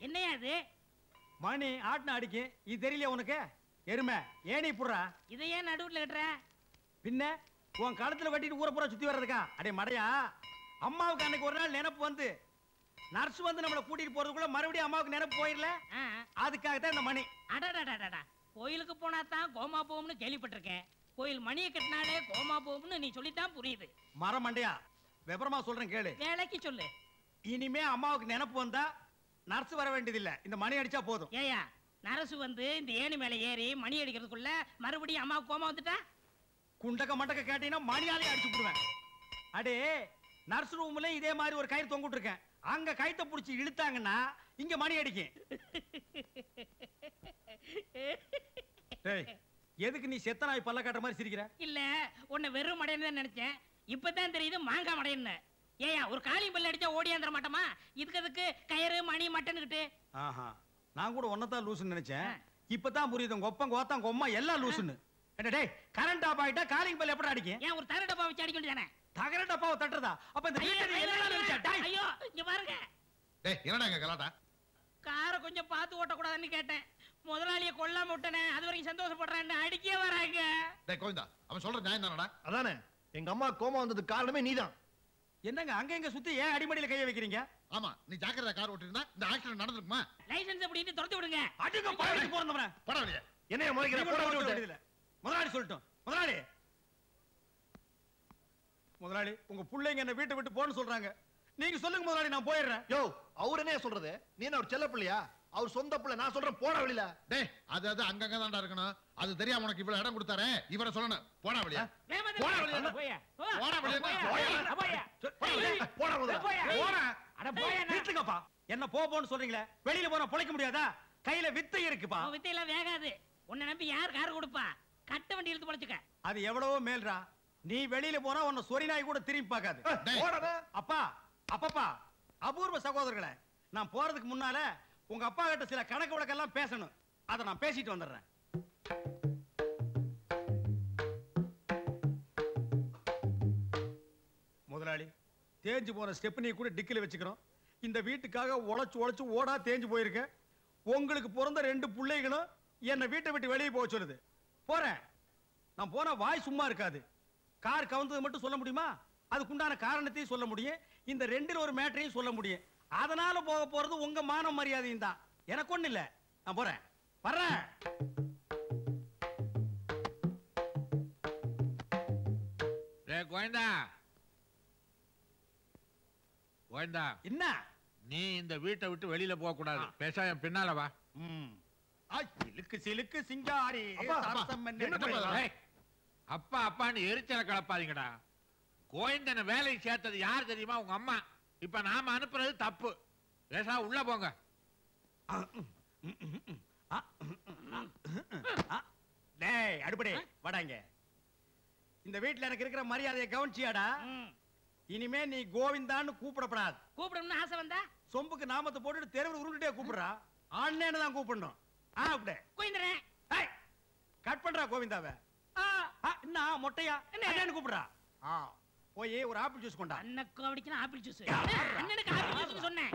என்னையா அது? மணி ஆட்டின அடிக்கு. இது தெரியலையா உனக்கு? எருமை ஏனி புடுறா. இதை ஏன் நடுவுல கட்டுற? பின்ன உன் களத்துல கட்டிட்டு ஊரை பூரா சுத்தி வர்றதுக்கா? அடே மடையா, அம்மாவுக்கு அன்னைக்கு ஒரு நாள் நினைப்பு வந்து நர்ஸ் வந்து நம்மளை கூட்டிட்டு போறதுக்குள்ள மறுபடியும் அம்மாவுக்கு நினைப்பு போயிடல. அதுக்காகத்தான் இந்த மணி. அடடடடடா, கோயிலுக்கு போனா தான் கோமா போகும்னு கேள்விப்பட்டிருக்கேன். கோயில் மணியை கட்டினாலே கோமா போகும்னு நீ சொல்லித்தான் புரியுது. மரம் மண்டையா, விவரமா சொல்றேன் கேளு. வேலைக்கு சொல்லு. இனிமே அம்மாவுக்கு நினைப்பு வந்தா நர்ஸ் வர வேண்டியதில்லை, இந்த மணி அடிச்சா போதும். ஏயா, நரசு வந்து இந்த ஏணி மேல ஏறி மணி அடிக்கிறதுக்குள்ள மறுபடியும் அம்மாவுக்கு கோமா வந்துட்டா? குண்டக்க மண்டக்க கேட்டீங்கன்னா மணியாலே அடிச்சு விடுவேன். அடே, நர்ஸ் ரூம்ல இதே மாதிரி ஒரு கயிறு தொங்கிட்டு இருக்கேன். அங்க கயித்தை புடிச்சு இழுத்தாங்கன்னா இங்க மணி அடிக்கும். எதுக்கு நீ செத்த நாய் பல்ல காட்டுற மாதிரி சிரிக்கிற? இல்ல, உன்னை வெறும் மடையன்னு தான் நினைச்சேன். இப்பதான் தெரியுது மாங்காய் மடையன்னு. ஏயா, ஒரு காளி பல்ல அடிச்சா ஓடியாந்துட மாட்டோமா? இதுக்கு கயிறு மணி மட்டன்னுக்கிட்டு. ஆஹா, நான் கூட ஒன்னதான் லூசுன்னு நினைச்சேன். இப்பதான் புரியுது உங்க ஒப்பம் கோத்தம் கொம்மா எல்லாம் லூசுன்னு. டேய், கரண்ட் ஆஃப் ஆயிட்டா காலிங் பெல் எப்படி அடிக்கும்? ஏன் ஒரு தகர டப்பா வச்சு அடிக்க வேண்டியதானே? தகர டப்பாவை தட்டுறதா? அப்ப இந்த ஐயோ, இங்க பாருங்க. டேய், என்னடா இங்க கலாட்டா? காரை கொஞ்சம் பார்த்து ஓட்டக்கூடாதுன்னு கேட்டேன். முதலாளியை கொல்லாம விட்டனே, அது வரைக்கும் சந்தோஷப்படுறேன். அடிக்கே வராங்க. டேய் கோவிந்தா, அவன் சொல்ற நியாயம் தானடா? அதானே, எங்க அம்மா கோமா வந்ததுக்கு காரணமே நீதான். என்னங்க அங்க எங்க சுத்தி ஏன் அடிமடியில கைய வைக்கிறீங்க? ஆமா, நீ ஜாக்கிரதா கார் ஓட்டிருந்தா இந்த ஆக்சிடென்ட் நடந்துருக்குமா? லைசென்ஸ் அப்படினு துரத்தி விடுங்க. அடிங்க பாயிட்டு போறவனே. போடா வெளிய. என்னைய முறைக்கிற? போட விடுங்க. முதலாளி சொல்லட்டும். முதலாளி, முதலாளி உங்க பிள்ளைங்க என்ன வீட்டை விட்டு போன்னு சொல்றாங்க. நீங்க சொல்லுங்க முதலாளி, நான் போயிடுறேன். யோ, அவர் என்ன சொல்றது? நீ என்ன ஒரு செல்ல பிள்ளையா? அவர் சொந்த பிள்ளை. நான் சொல்றேன், போட வெளியில. டேய், அது அங்கங்க தான்டா இருக்கணும். அது தெரியாம உனக்கு இவ்வளவு இடம் கொடுத்தாரே, இவரை சொல்லணும். போடா வெளிய. போடா வெளிய. போடா வெளிய. போடா முதல்ல. போடா. அட போயா. வீட்டுக்குப்பா. என்ன போன்னு சொல்றீங்களே? வெளியில போனா பொழைக்க முடியாதா? கையில வித்தை இருக்குப்பா. வித்தையெல்லாம் வேகாது. உன்னை நம்பி யார் கார் கொடுப்பா? கட்ட வண்டி இழுத்து பொழைச்சுக்க. அது எவ்வளவோ மேல்ரா. நீ வெளியில போனா உன்னை சொரி நாய் கூட திரும்பி பார்க்காது. அப்பா, அப்பப்பா, அபூர்வ சகோதரர்களே, நான் போறதுக்கு முன்னால உங்க அப்பா கிட்ட சில கணக்கு வழக்கெல்லாம் பேசணும். அதை நான் பேசிட்டு வந்துடுறேன். முதலாளி, தேஞ்சு போன ஸ்டெப்னி கூட டிக்கில வச்சுக்கிறோம். இந்த வீட்டுக்காக உழைச்சு ஓடா தேஞ்சு போயிருக்க. உங்களுக்கு பிறந்த 2 பிள்ளைகளும் என்ன வீட்டை விட்டு வெளியே போக சொல்லுது. போறேன். நான் போன வாய் சும்மா இருக்காது. கார் கவுந்தது மட்டும் சொல்ல முடியுமா? அதுக்குண்டான காரணத்தையும் சொல்ல முடியும். இந்த 2ல் ஒரு மேட்டரையும் சொல்ல முடியும். அதனால போக போறது உங்க மான மரியாதையும் தான். எனக்கு ஒண்ணு இல்ல. நான் போறேன். வர்றேன். கோயந்தா, கோயந்தா, என்ன? நீ இந்த வீட்டை விட்டு வெளியில போக கூடாது. பேச என் பின்னால வா. சிலுக்கு சிலுக்கு சிங்காரி. அப்பா அப்பான்னு எரிச்சல கலப்பாதீங்கடா. கோயந்தனை வேலைக்கு சேர்த்தது யார் தெரியுமா? உங்க அம்மா. இப்ப நாம அனுப்புறது தப்பு. பேசா உள்ள போங்க. டேய் அடுப்படே வாடாங்க. இந்த வீட்டுல எனக்கு இருக்கிற மரியாதையை கவனிச்சியாடா? இனிமே நீ கோவிந்தான்னு கூப்பிடப்படாது. கூப்பிடணும்னு ஆசை வந்தா சொம்புக்கு நாமத்தை போட்டுட்டு தெருவில் உருண்டுட்டே கூப்பிடுறா. ஆண்ணேன்னு தான் கூப்பிடணும். அப்படியே கோவிந்தனே. கட் பண்றா கோவிந்தாவை. என்ன மொட்டையா என்னன்னு கூப்பிடுறா. போய் ஒரு ஆப்பிள் ஜூஸ் கொண்டா. அண்ணக்கு அப்படினா ஆப்பிள் ஜூஸ். அண்ணனுக்கு ஆப்பிள் ஜூஸ் சொன்னேன்.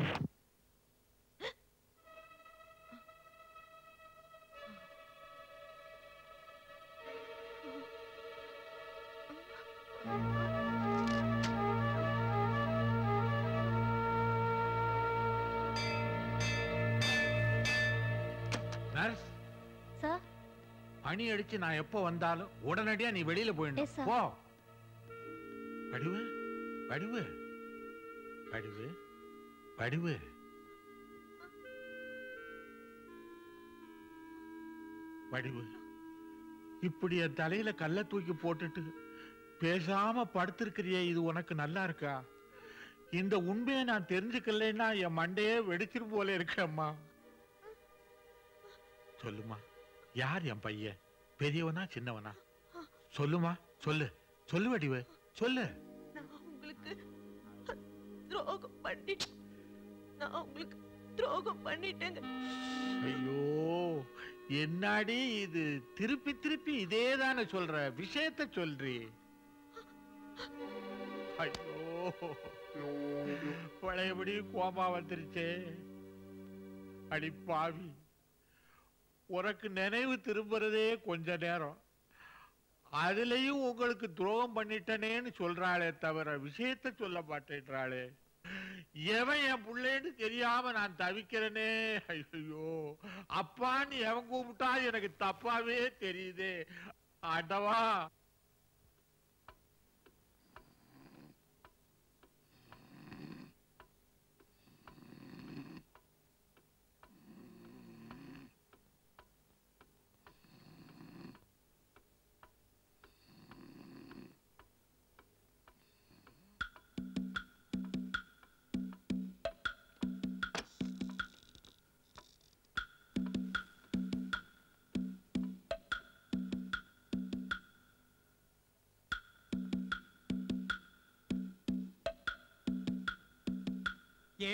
நர்ஸ் சார், பணி அடிச்சு நான் எப்போ வந்தாலும் உடனடியா நீ வெளியில போயிடணும். போ. படிவு படிவு படிவு படிவு. படிவு, இப்படி என் தலையில கல்ல தூக்கி போட்டுட்டு பேசாம படுத்திருக்கிறியே, இது உனக்கு நல்லா இருக்கா? இந்த உண்மையை நான் தெரிஞ்சுக்கலைன்னா என் மண்டையே வெடிச்சிரும் போல இருக்கம்மா. சொல்லுமா, யார் என் பையன்? பெரியவனா சின்னவனா? சொல்லுமா, சொல்லு. சொல்லு வடிவு, சொல்லு. நான் உங்களுக்கு துரோகம் பண்ணிட்டேங்க. ஐயோ, என்னடி இது? திருப்பி திருப்பி இதே தானே சொல்ற? விஷயத்தை சொல்றி. ஐயோ, பழையபடி கோபா வந்துருச்சே. அடி பாவி, உனக்கு நினைவு திரும்புறதே கொஞ்ச நேரம், அதுலயும் உங்களுக்கு துரோகம் பண்ணிட்டனேன்னு சொல்றாளே தவிர விஷயத்த சொல்ல மாட்டேன்றாளே. எவன் என் பிள்ளைன்னு தெரியாம நான் தவிக்கிறேனே. ஐயோ, அப்பான்னு எவன் கூப்பிட்டா எனக்கு தப்பாவே தெரியுதே. ஆண்டவா,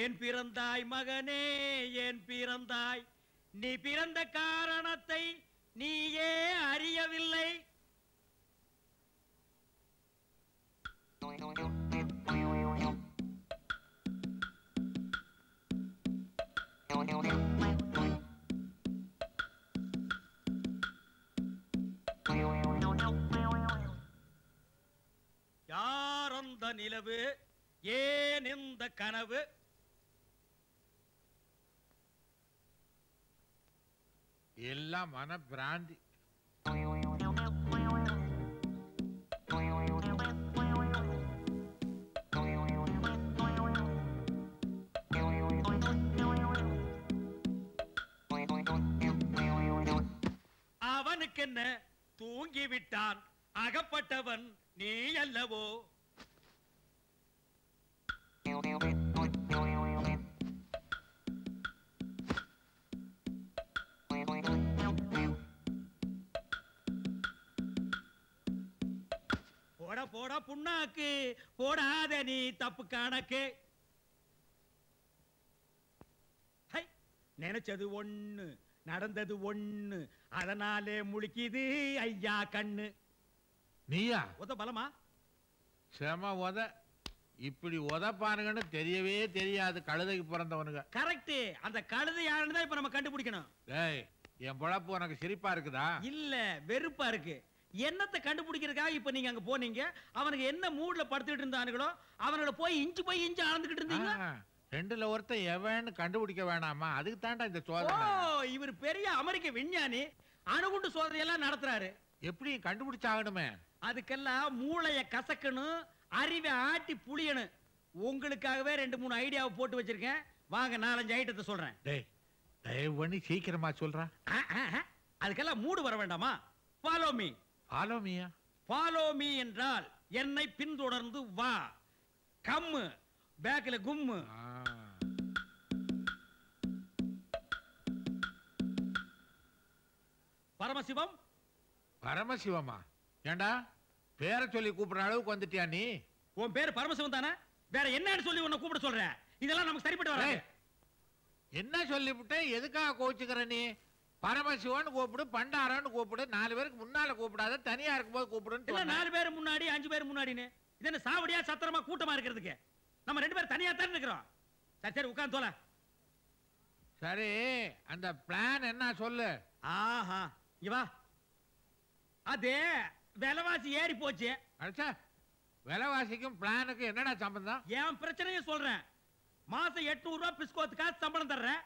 ஏன் பிறந்தாய் மகனே, ஏன் பிறந்தாய்? நீ பிறந்த காரணத்தை நீயே அறியவில்லை. யார் அந்த நிலவு, ஏன் இந்த கனவு? எல்லாம் மன பிராந்தி. அவனுக்கென்ன, தூங்கிவிட்டான். அகப்பட்டவன் நீ அல்லவோ? போட போட புண்ணாக்கு போடாத நீ தப்பு கணக்கு. நினைச்சது ஒண்ணு, நடந்தது ஒண்ணு, அதனாலே முழிக்குது ஐயா கண்ணு. நீயா? உத பலமா? செம உத. இப்படி உதப்பானுங்கன்னு தெரியவே தெரியாது கழுதைக்கு பிறந்தவனுங்க. கரெக்ட். அந்த கழுதை யாருன்னு தான் இப்ப நம்ம கண்டுபிடிக்கணும். டேய், என் பொழப்பு உனக்கு சிரிப்பா இருக்குதா? இல்ல, வெறுப்பா இருக்கு. என்னத்தை கண்டுபிடிக்கிறதுக்காக இப்ப நீங்க அங்க போனீங்க? அவனுக்கு என்ன மூட்ல படுத்துட்டு இருந்தானுங்களோ அவனோட போய் இஞ்சு அளந்துகிட்டு இருந்தீங்க. ரெண்டுல ஒருத்தன் எவன்னு கண்டுபிடிக்க வேணாமா? அதுக்கு தாண்டா இந்த சோதனை. இவர் பெரிய அமெரிக்க விஞ்ஞானி, அணுகுண்டு சோதனை எல்லாம் நடத்துறாரு. எப்படி கண்டுபிடிச்சாகணுமே? அதுக்கெல்லாம் மூளைய கசக்கணும், அறிவை ஆட்டி புளியணும். உங்களுக்காகவே 2-3 ஐடியாவை போட்டு வச்சிருக்கேன். வாங்க, 4-5 ஐட்டத்தை சொல்றேன். டேய், தயவு பண்ணி சீக்கிரமா சொல்றா. அதுக்கெல்லாம் மூடு வர வேண்டாமா? Follow me. ஃபாலோ மீயா? ஃபாலோ மீ என்றால் என்னை பின்தொடர்ந்து வா. கம்மு பேக்ல கும்மு. பரமசிவம். பரமசிவமா? ஏண்டா பேரை சொல்லி கூப்பிடுற அளவுக்கு வந்துட்டியா நீ? உன் பேரு பரமசிவம் தானே? வேற என்னன்னு சொல்லி உன்னை கூப்பிட சொல்ற? இதெல்லாம் நமக்கு சரிப்பட்டு வராது. என்ன சொல்லிவிட்டு எதுக்காக கோச்சுக்கிற நீ? பரமசிவன் கூப்பிடு, பண்டாரன்னு கூப்பிடு, 4 பேருக்கு முன்னால கூப்பிடாத, தனியா இருக்கும்போது கூப்பிடுன்னு. 4 பேர் முன்னாடி 5 பேர் முன்னாடின்னு இது என்ன சாவடியா சத்திரமா கூட்டமா இருக்கிறதுக்கு? நம்ம 2 பேரும் தனியா தான் இருக்கிறோம். சரி சரி, உட்கார்ந்து தோல. சரி, அந்த பிளான் என்ன சொல்லு. ஆஹா, இவா. அது விலைவாசி ஏறி போச்சு. அடிச்சா, விலைவாசிக்கும் பிளானுக்கும் என்னடா சம்பந்தம்? என் பிரச்சனையும் சொல்றேன். மாசம் 800 ரூபாய் பிஸ்கோத்துக்கா சம்பளம் தர்றேன்.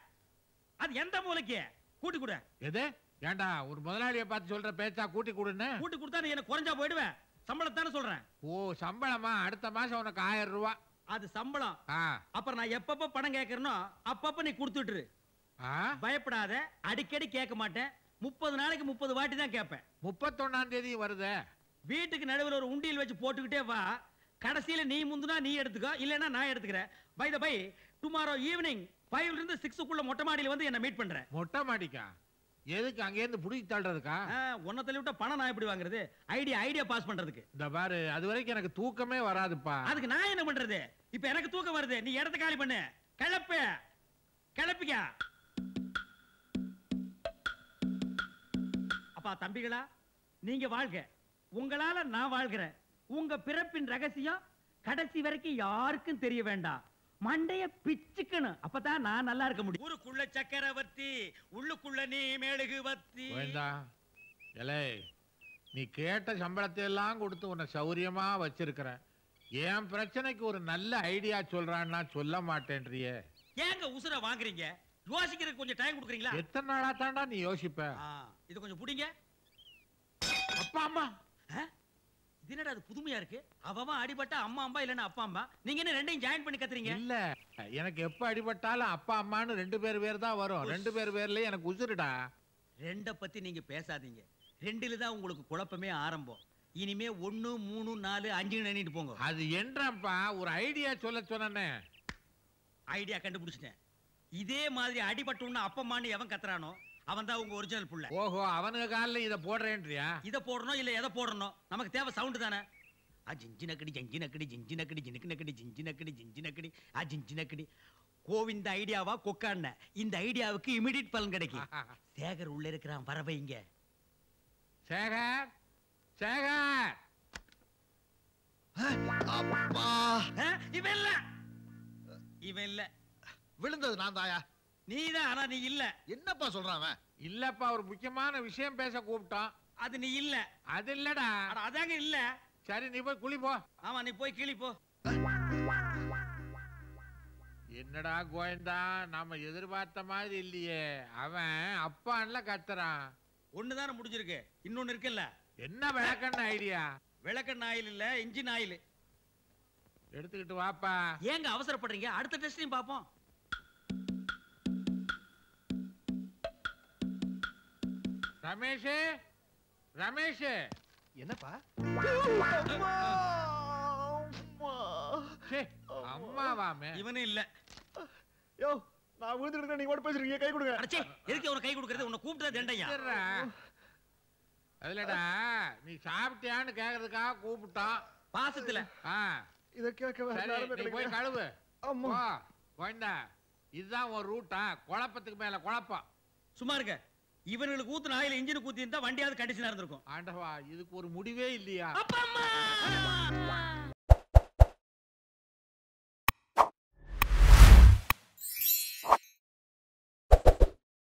அது எந்த மூலைக்கு? கூட்டி கொடு. எது? ஏண்டா ஒரு முதலாளியை பார்த்து சொல்ற பேச்சா கூட்டி கொடுன்னு? கூட்டி கொடுத்தா நீ எனக்கு குறைஞ்சா போயிடுவேன். சம்பளத்தானே சொல்றேன். ஓ, சம்பளமா? அடுத்த மாசம் உனக்கு 1000 ரூபாய். அது சம்பளம். அப்புறம் நான் எப்பப்ப பணம் கேட்கறனோ அப்பப்ப நீ கொடுத்துட்டு. பயப்படாத, அடிக்கடி கேட்க மாட்டேன். 30 நாளைக்கு 30 வாட்டி தான் கேட்பேன். 31ஆம் தேதி வருது. வீட்டுக்கு நடுவில் ஒரு உண்டியல் வச்சு போட்டுக்கிட்டே வா. கடைசியில நீ முந்துனா நீ எடுத்துக்கோ, இல்லைன்னா நான் எடுத்துக்கிறேன். By the by, tomorrow evening 5 ல இருந்து 6க்குள்ள மொட்டை மாடியில வந்து என்ன மீட் பண்றேன். மொட்டை மாடிக்கா? எதுக்கு? அங்க இருந்து புடிச்சு தள்ளுறதுக்கா? உன்னை தள்ளி விட்டா பணம் நான் எப்படி வாங்குறது? ஐடியா பாஸ் பண்றதுக்கு. இந்த பாரு, அது வரைக்கும் எனக்கு தூக்கமே வராதுப்பா. அதுக்கு நான் என்ன பண்றது? இப்ப எனக்கு தூக்கம் வருது. நீ இடத்த காலி பண்ணு. கிளப்பிக்க. அப்பா தம்பிகளா, நீங்க வாழ்க. உங்களால நான் வாழ்கிறேன். உங்க பிறப்பின் ரகசியம் கடைசி வரைக்கும் யாருக்கும் தெரிய வேண்டாம். மண்டைய பிச்சுக்கணும். அப்பதான் நான் நல்லா இருக்க முடியும். ஊருக்குள்ள சக்கரவர்த்தி, உள்ளுக்குள்ள நீ மெழுகுவர்த்தி. கோவிந்தா, எலே நீ கேட்ட சம்பளத்தை எல்லாம் கொடுத்து உன்னை சௌரியமா வச்சிருக்கிறேன். என் பிரச்சனைக்கு ஒரு நல்ல ஐடியா சொல்றான்னா சொல்ல மாட்டேன்றியே. ஏங்க உசுர வாங்குறீங்க? யோசிக்கிறதுக்கு கொஞ்சம் டைம் கொடுக்குறீங்களா? எத்தனை நாளா தாண்டா நீ யோசிப்ப? இது கொஞ்சம் புடிங்க. அப்பா அம்மா இது என்னடா அது புதுமையா இருக்கு? அவன் அடிபட்டா அம்மா அம்மா இல்லன்னா அப்பா அம்மா. நீங்க என்ன ரெண்டையும் ஜாயின் பண்ணி கத்துறீங்க? இல்ல, எனக்கு எப்ப அடிபட்டாலும் அப்பா அம்மான்னு 2 பேர் தான் வரும். 2 பேர்லயே எனக்கு உசுருடா. ரெண்ட பத்தி நீங்க பேசாதீங்க. 2ல தான் உங்களுக்கு குழப்பமே ஆரம்பம். இனிமே 1 3 4 5 எண்ணிட்டு போங்க. அது என்றப்பா ஒரு ஐடியா சொல்ல சொன்னே. ஐடியா கண்டுபிடிச்சிட்டேன். இதே மாதிரி அடிபட்டோம்னு அப்பம்மான்னு எவன் கத்துறானோ அவன் தான் உங்க ஒரிஜினல் புள்ள. ஓஹோ, அவனுக்கு காலில் இதை போடுறேன்றியா? இதை போடணும் இல்ல எதை போடணும்? நமக்கு தேவை சவுண்ட் தானே. ஜிஞ்சினக்கடி ஜிஞ்சினக்கடி ஜிஞ்சினக்கடி ஜினுக்குனக்கடி ஜிஞ்சினக்கடி ஜிஞ்சினக்கடி ஜிஞ்சினக்கடி. கோவிந்த ஐடியாவா கொக்கான இந்த ஐடியாவுக்கு இமிடியட் பலன் கிடைக்கும். சேகர் உள்ள இருக்கிறான், வர வைங்க. சேகர், சேகர். அப்பா, இவன் இல்ல, இவன் இல்ல. விழுந்தது நான் தாயா. நீதான், ஆனா நீ இல்ல. என்னப்பா சொல்றான் அவன்? இல்லப்பா, ஒரு முக்கியமான விஷயம் பேச கூப்பிட்டான். அது நீ இல்ல. அது இல்லடா. அதாங்க இல்ல. சரி, நீ போய் குளி போ. ஆமா, நீ போய் கிளி போ. என்னடா கோயந்தா, நாம எதிர்பார்த்த மாதிரி இல்லையே. அவன் அப்பான்ல கத்துறான். ஒண்ணுதானே முடிஞ்சிருக்கு, இன்னொன்னு இருக்குல்ல. என்ன விளக்கண்ண ஐடியா? விளக்கெண்ணெய் ஆயில் இல்ல, இன்ஜின் ஆயில். எடுத்துக்கிட்டு வாப்பா. ஏங்க அவசரப்படுறீங்க? அடுத்த டெஸ்டையும் பாப்போம். ரமேஷ், ரமேஷ். என்னப்பா? அம்மாவாமே. இவனு இல்ல. யோ, நான் விழுந்துட்டு நீங்க ஓடி பேசுறீங்க, கை கொடுங்க. அடச்சே, எதுக்கு அவன கை கொடுக்கறது? உன்னை கூப்பிட்டது தண்டையா? அதுலடா, நீ சாப்பிட்டியான்னு கேக்குறதுக்காக கூப்பிட்டான். பாசத்துல. இத கேட்க சரி, நீ போய் கழுவு. அம்மா, கோயந்தா, இதுதான் ஒரு ரூட்டா? குழப்பத்துக்கு மேல குழப்பம். சும்மா இருக்க. இவனுக்கு ஊத்துன ஆயில் இன்ஜின் ஊத்தி இருந்தா வண்டியாவது கண்டிஷனா இருந்திருக்கும். ஆண்டவா, இதுக்கு ஒரு முடிவே இல்லையா? அப்பா அம்மா